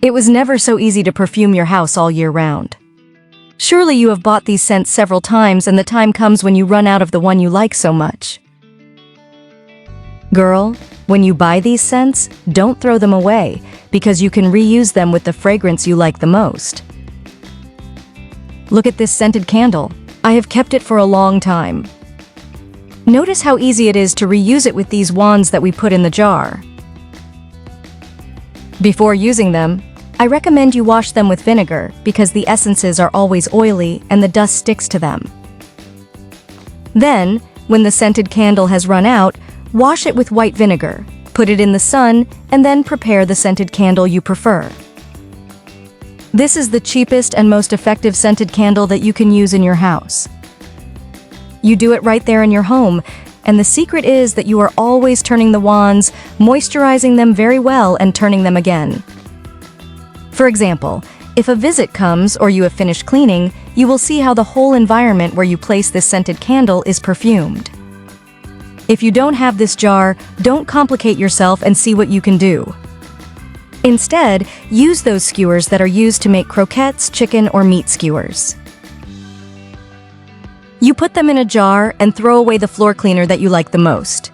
It was never so easy to perfume your house all year round. Surely you have bought these scents several times and the time comes when you run out of the one you like so much. Girl, when you buy these scents, don't throw them away, because you can reuse them with the fragrance you like the most. Look at this scented candle. I have kept it for a long time. Notice how easy it is to reuse it with these wands that we put in the jar. Before using them, I recommend you wash them with vinegar because the essences are always oily and the dust sticks to them. Then, when the scented candle has run out, wash it with white vinegar, put it in the sun, and then prepare the scented candle you prefer. This is the cheapest and most effective scented candle that you can use in your house. You do it right there in your home, and the secret is that you are always turning the wands, moisturizing them very well, and turning them again. For example, if a visit comes or you have finished cleaning, you will see how the whole environment where you place this scented candle is perfumed. If you don't have this jar, don't complicate yourself and see what you can do. Instead, use those skewers that are used to make croquettes, chicken, or meat skewers. You put them in a jar and throw away the floor cleaner that you like the most.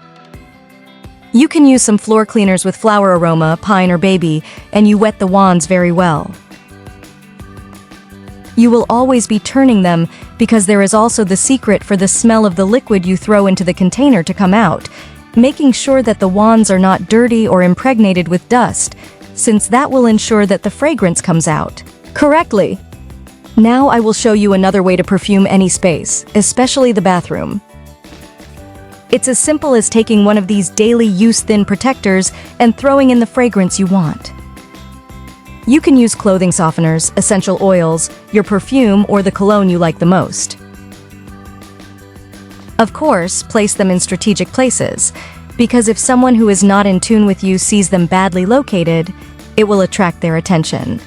You can use some floor cleaners with flower aroma, pine or baby, and you wet the wands very well. You will always be turning them because there is also the secret for the smell of the liquid you throw into the container to come out, making sure that the wands are not dirty or impregnated with dust, since that will ensure that the fragrance comes out correctly. Now I will show you another way to perfume any space, especially the bathroom. It's as simple as taking one of these daily use thin protectors and throwing in the fragrance you want. You can use clothing softeners, essential oils, your perfume, or the cologne you like the most. Of course, place them in strategic places, because if someone who is not in tune with you sees them badly located, it will attract their attention.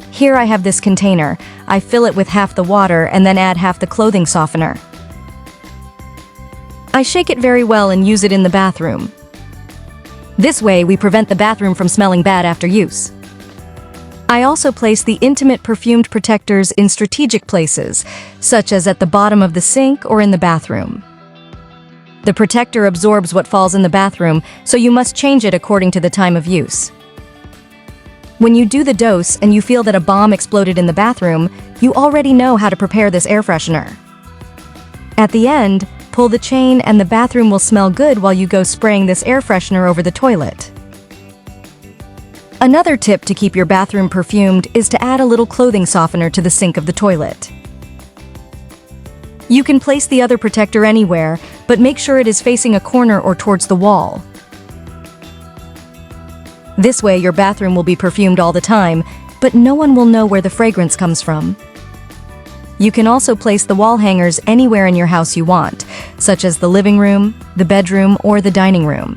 Here I have this container. I fill it with half the water and then add half the clothing softener. I shake it very well and use it in the bathroom. This way, we prevent the bathroom from smelling bad after use. I also place the intimate perfumed protectors in strategic places, such as at the bottom of the sink or in the bathroom. The protector absorbs what falls in the bathroom, so you must change it according to the time of use. When you do the dose and you feel that a bomb exploded in the bathroom, you already know how to prepare this air freshener. At the end, pull the chain and the bathroom will smell good while you go spraying this air freshener over the toilet. Another tip to keep your bathroom perfumed is to add a little clothing softener to the sink of the toilet. You can place the other protector anywhere, but make sure it is facing a corner or towards the wall. This way your bathroom will be perfumed all the time, but no one will know where the fragrance comes from. You can also place the wall hangers anywhere in your house you want, such as the living room, the bedroom, or the dining room.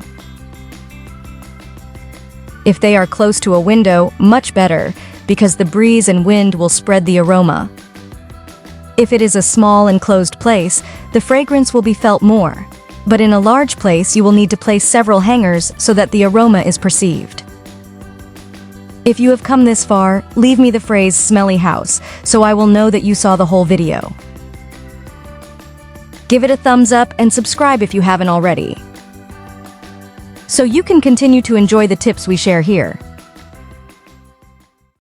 If they are close to a window, much better, because the breeze and wind will spread the aroma. If it is a small enclosed place, the fragrance will be felt more, but in a large place you will need to place several hangers so that the aroma is perceived. If you have come this far, leave me the phrase "smelly house" so I will know that you saw the whole video. Give it a thumbs up and subscribe if you haven't already, so you can continue to enjoy the tips we share here.